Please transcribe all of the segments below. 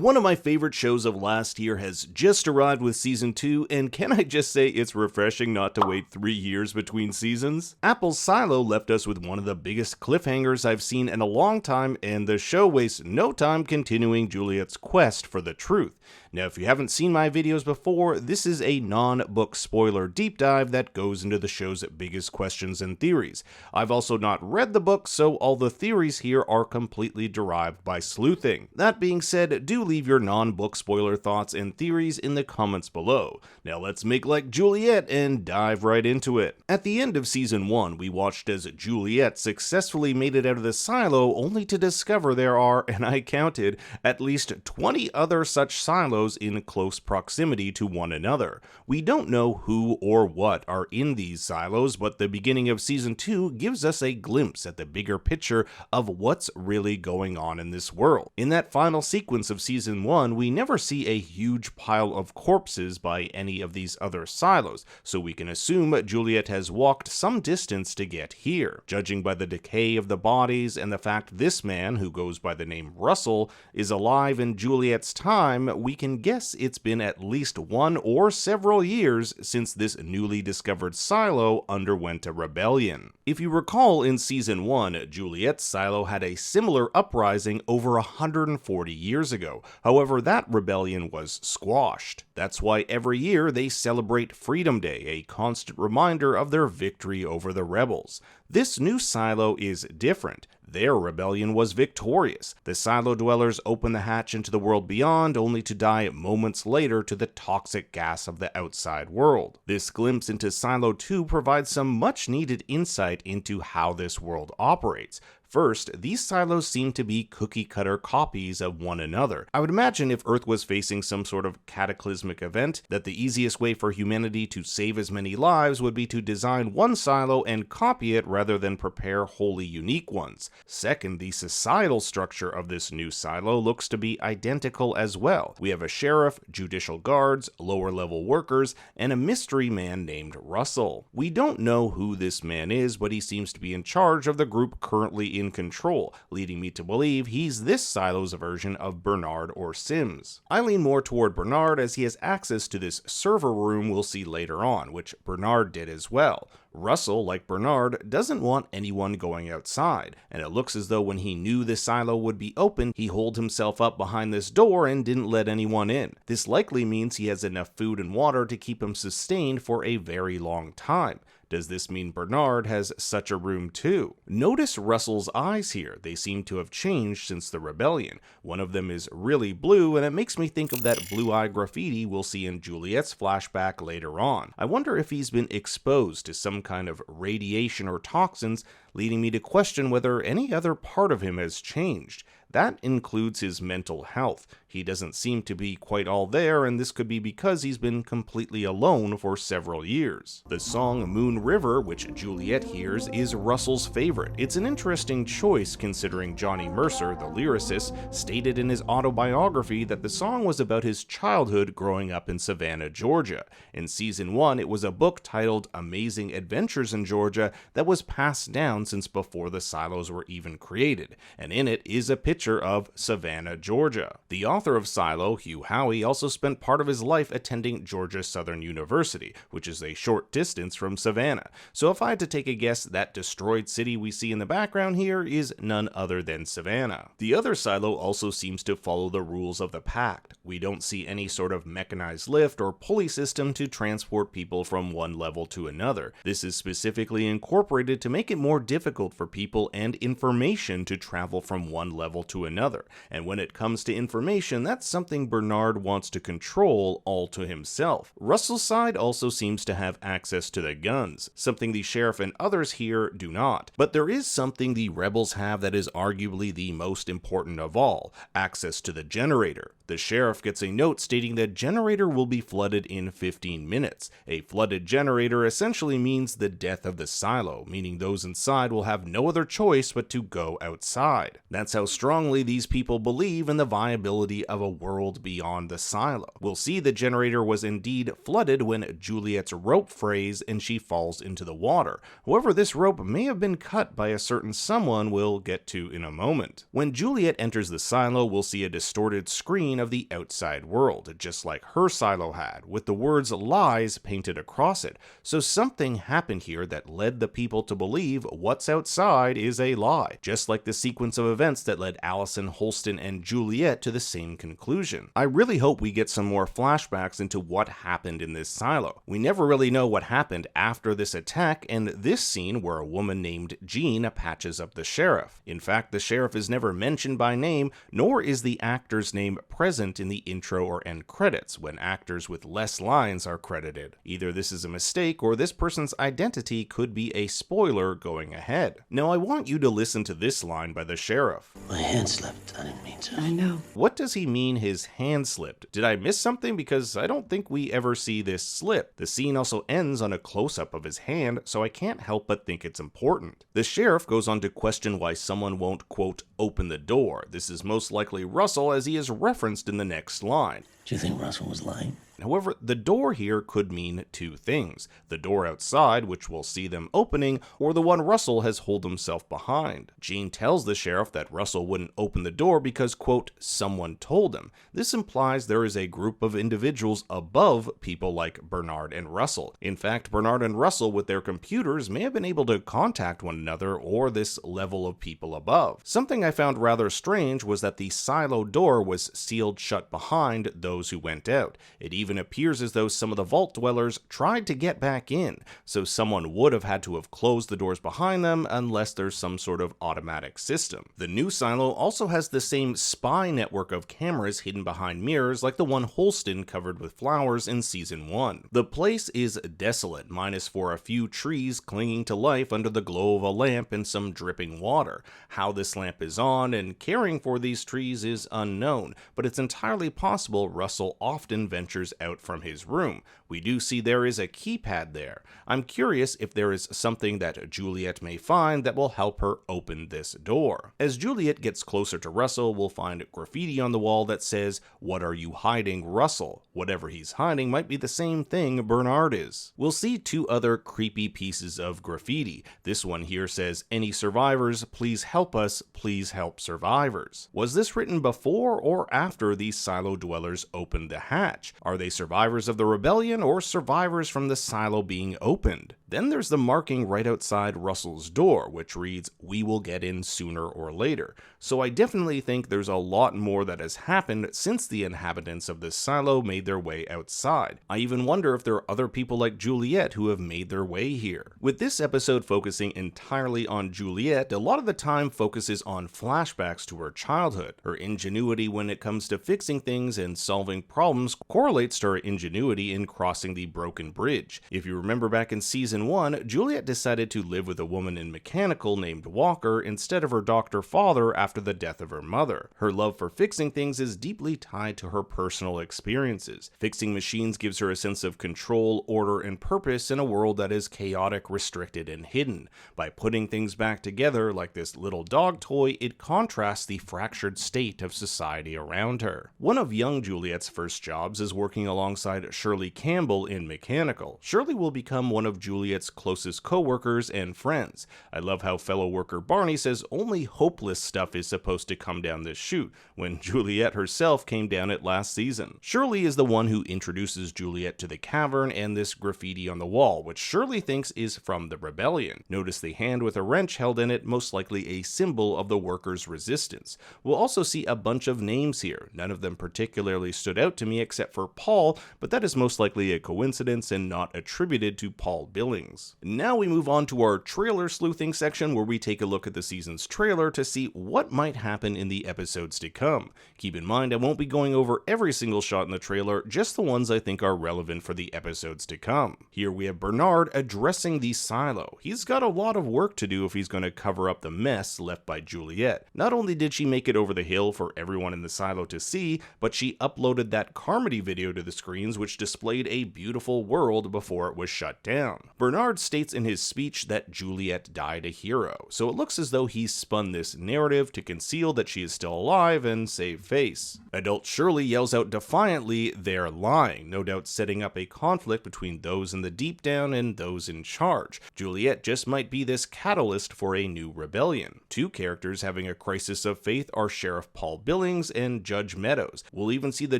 One of my favorite shows of last year has just arrived with season 2, and can I just say it's refreshing not to wait 3 years between seasons? Apple's Silo left us with one of the biggest cliffhangers I've seen in a long time, and the show wastes no time continuing Juliette's quest for the truth. Now, if you haven't seen my videos before, this is a non-book spoiler deep dive that goes into the show's biggest questions and theories. I've also not read the book, so all the theories here are completely derived by sleuthing. That being said, do leave your non-book spoiler thoughts and theories in the comments below. Now let's make like Juliette and dive right into it. At the end of season 1, we watched as Juliette successfully made it out of the silo only to discover there are, and I counted, at least 20 other such silos in close proximity to one another. We don't know who or what are in these silos, but the beginning of season 2 gives us a glimpse at the bigger picture of what's really going on in this world. In that final sequence of season 1, we never see a huge pile of corpses by any of these other silos, so we can assume Juliette has walked some distance to get here. Judging by the decay of the bodies and the fact this man, who goes by the name Russel, is alive in Juliette's time, we can guess it's been at least 1 or several years since this newly discovered silo underwent a rebellion. If you recall, in season 1, Juliette's silo had a similar uprising over 140 years ago. However, that rebellion was squashed. That's why every year they celebrate Freedom Day, a constant reminder of their victory over the rebels. This new silo is different. Their rebellion was victorious. The silo dwellers open the hatch into the world beyond, only to die moments later to the toxic gas of the outside world. This glimpse into Silo 2 provides some much needed insight into how this world operates. First, these silos seem to be cookie-cutter copies of one another. I would imagine if Earth was facing some sort of cataclysmic event, that the easiest way for humanity to save as many lives would be to design one silo and copy it rather than prepare wholly unique ones. Second, the societal structure of this new silo looks to be identical as well. We have a sheriff, judicial guards, lower-level workers, and a mystery man named Russell. We don't know who this man is, but he seems to be in charge of the group currently in control, leading me to believe he's this silo's version of Bernard or Sims. I lean more toward Bernard as he has access to this server room we'll see later on, which Bernard did as well. Russell, like Bernard, doesn't want anyone going outside, and it looks as though when he knew the silo would be open, he holed himself up behind this door and didn't let anyone in. This likely means he has enough food and water to keep him sustained for a very long time. Does this mean Bernard has such a room too? Notice Russell's eyes here. They seem to have changed since the rebellion. One of them is really blue, and it makes me think of that blue-eye graffiti we'll see in Juliette's flashback later on. I wonder if he's been exposed to some kind of radiation or toxins, leading me to question whether any other part of him has changed. That includes his mental health. He doesn't seem to be quite all there, and this could be because he's been completely alone for several years. The song Moon River, which Juliette hears, is Russell's favorite. It's an interesting choice considering Johnny Mercer, the lyricist, stated in his autobiography that the song was about his childhood growing up in Savannah, Georgia. In season 1, it was a book titled Amazing Adventures in Georgia that was passed down since before the silos were even created, and in it is a picture of Savannah, Georgia. The author of Silo, Hugh Howey, also spent part of his life attending Georgia Southern University, which is a short distance from Savannah. So if I had to take a guess, that destroyed city we see in the background here is none other than Savannah. The other silo also seems to follow the rules of the Pact. We don't see any sort of mechanized lift or pulley system to transport people from one level to another. This is specifically incorporated to make it more difficult for people and information to travel from one level to another, and when it comes to information, that's something Bernard wants to control all to himself. Russell's side also seems to have access to the guns, something the sheriff and others here do not. But there is something the rebels have that is arguably the most important of all: access to the generator. The sheriff gets a note stating that generator will be flooded in 15 minutes. A flooded generator essentially means the death of the silo, meaning those inside will have no other choice but to go outside. That's how strong strongly these people believe in the viability of a world beyond the silo. We'll see the generator was indeed flooded when Juliette's rope frays and she falls into the water. However, this rope may have been cut by a certain someone we'll get to in a moment. When Juliette enters the silo, we'll see a distorted screen of the outside world, just like her silo had, with the words lies painted across it. So something happened here that led the people to believe what's outside is a lie, just like the sequence of events that led Allison, Holston, and Juliette to the same conclusion. I really hope we get some more flashbacks into what happened in this silo. We never really know what happened after this attack and this scene where a woman named Jean patches up the sheriff. In fact, the sheriff is never mentioned by name, nor is the actor's name present in the intro or end credits when actors with less lines are credited. Either this is a mistake or this person's identity could be a spoiler going ahead. Now I want you to listen to this line by the sheriff. My hand slipped. I didn't mean to. I know. What does he mean his hand slipped? Did I miss something? Because I don't think we ever see this slip. The scene also ends on a close-up of his hand, so I can't help but think it's important. The sheriff goes on to question why someone won't, quote, open the door. This is most likely Russell, as he is referenced in the next line. Do you think Russell was lying? However, the door here could mean two things. The door outside, which we'll see them opening, or the one Russell has holed himself behind. Jean tells the sheriff that Russell wouldn't open the door because, quote, someone told him. This implies there is a group of individuals above people like Bernard and Russell. In fact, Bernard and Russell with their computers may have been able to contact one another or this level of people above. Something I found rather strange was that the silo door was sealed shut behind those who went out. It even appears as though some of the vault dwellers tried to get back in, so someone would have had to have closed the doors behind them unless there's some sort of automatic system. The new silo also has the same spy network of cameras hidden behind mirrors like the one Holston covered with flowers in season 1. The place is desolate, minus for a few trees clinging to life under the glow of a lamp and some dripping water. How this lamp is on and caring for these trees is unknown, but it's entirely possible Russell often ventures out from his room. We do see there is a keypad there. I'm curious if there is something that Juliette may find that will help her open this door. As Juliette gets closer to Russell, we'll find graffiti on the wall that says, "What are you hiding, Russell?" Whatever he's hiding might be the same thing Bernard is. We'll see two other creepy pieces of graffiti. This one here says, "Any survivors, please help us, please help survivors." Was this written before or after these silo dwellers opened the hatch? Are they survivors of the rebellion or survivors from the silo being opened? Then there's the marking right outside Russell's door, which reads, "We will get in sooner or later." So I definitely think there's a lot more that has happened since the inhabitants of this silo made their way outside. I even wonder if there are other people like Juliette who have made their way here. With this episode focusing entirely on Juliette, a lot of the time focuses on flashbacks to her childhood. Her ingenuity when it comes to fixing things and solving problems correlates to her ingenuity in crossing the broken bridge. If you remember back in season 1, Juliette decided to live with a woman in mechanical named Walker instead of her doctor father after the death of her mother. Her love for fixing things is deeply tied to her personal experiences. Fixing machines gives her a sense of control, order, and purpose in a world that is chaotic, restricted, and hidden. By putting things back together like this little dog toy, it contrasts the fractured state of society around her. One of young Juliette's first jobs is working alongside Shirley Campbell in mechanical. Shirley will become one of Juliette's closest co-workers and friends. I love how fellow worker Barney says only hopeless stuff is supposed to come down this chute, when Juliette herself came down it last season. Shirley is the one who introduces Juliette to the cavern and this graffiti on the wall, which Shirley thinks is from the rebellion. Notice the hand with a wrench held in it, most likely a symbol of the workers' resistance. We'll also see a bunch of names here. None of them particularly stood out to me except for Paul, but that is most likely a coincidence and not attributed to Paul Billings. Now we move on to our trailer sleuthing section, where we take a look at the season's trailer to see what might happen in the episodes to come. Keep in mind I won't be going over every single shot in the trailer, just the ones I think are relevant for the episodes to come. Here we have Bernard addressing the silo. He's got a lot of work to do if he's going to cover up the mess left by Juliette. Not only did she make it over the hill for everyone in the silo to see, but she uploaded that Carmody video to to the screens, which displayed a beautiful world before it was shut down. Bernard states in his speech that Juliette died a hero, so it looks as though he's spun this narrative to conceal that she is still alive and save face. Adult Shirley yells out defiantly, "They're lying," no doubt setting up a conflict between those in the deep down and those in charge. Juliette just might be this catalyst for a new rebellion. Two characters having a crisis of faith are Sheriff Paul Billings and Judge Meadows. We'll even see the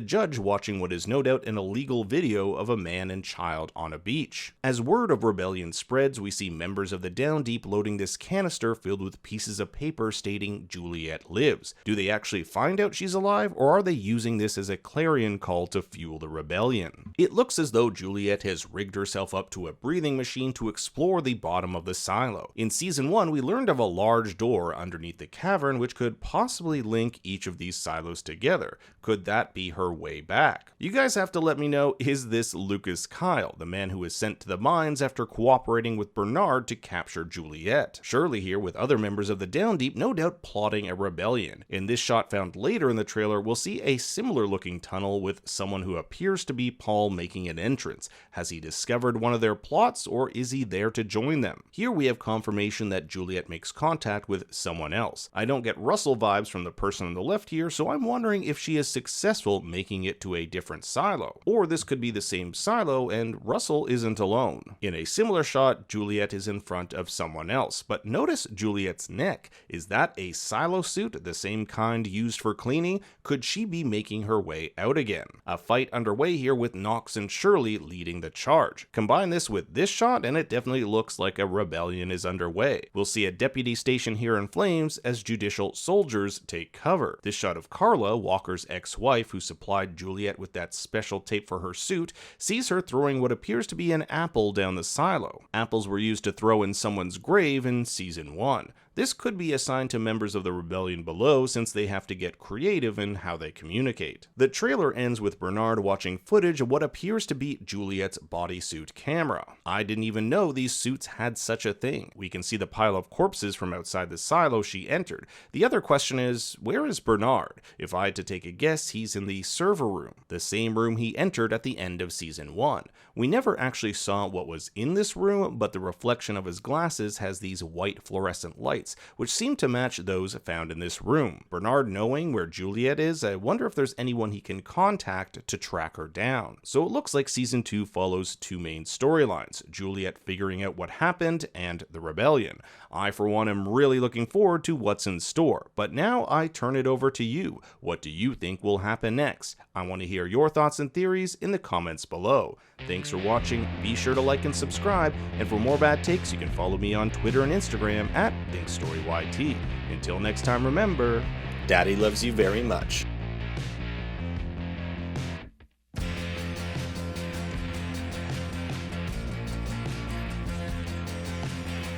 judge watching what is no doubt an illegal video of a man and child on a beach. As word of rebellion spreads, we see members of the Down Deep loading this canister filled with pieces of paper stating Juliette lives. Do they actually find out she's alive, or are they using this as a clarion call to fuel the rebellion? It looks as though Juliette has rigged herself up to a breathing machine to explore the bottom of the silo. In season 1, we learned of a large door underneath the cavern which could possibly link each of these silos together. Could that be her way back? You guys have to let me know, is this Lucas Kyle, the man who was sent to the mines after cooperating with Bernard to capture Juliette? Shirley here with other members of the Down Deep no doubt plotting a rebellion. In this shot found later in the trailer, we'll see a similar looking tunnel with someone who appears to be Paul making an entrance. Has he discovered one of their plots, or is he there to join them? Here we have confirmation that Juliette makes contact with someone else. I don't get Russell vibes from the person on the left here, so I'm wondering if she is successful making it to a different silo. Or this could be the same silo and Russell isn't alone. In a similar shot, Juliette is in front of someone else, but notice Juliette's neck. Is that a silo suit, the same kind used for cleaning? Could she be making her way out again? A fight underway here with Knox and Shirley leading the charge. Combine this with this shot and it definitely looks like a rebellion is underway. We'll see a deputy station here in flames as judicial soldiers take cover. This shot of Carla, Walker's ex-wife who supplied Juliette with that special tape for her suit, sees her throwing what appears to be an apple down the silo. Apples were used to throw in someone's grave in season 1. This could be a sign to members of the rebellion below, since they have to get creative in how they communicate. The trailer ends with Bernard watching footage of what appears to be Juliette's bodysuit camera. I didn't even know these suits had such a thing. We can see the pile of corpses from outside the silo she entered. The other question is, where is Bernard? If I had to take a guess, he's in the server room, the same room he entered at the end of season 1. We never actually saw what was in this room, but the reflection of his glasses has these white fluorescent lights, which seem to match those found in this room. Bernard knowing where Juliette is, I wonder if there's anyone he can contact to track her down. So it looks like season 2 follows two main storylines, Juliette figuring out what happened and the rebellion. I for one am really looking forward to what's in store, but now I turn it over to you. What do you think will happen next? I want to hear your thoughts and theories in the comments below. Thanks for watching, be sure to like and subscribe, and for more bad takes you can follow me on Twitter and Instagram at ThinkStoryYT. Until next time, remember, Daddy loves you very much.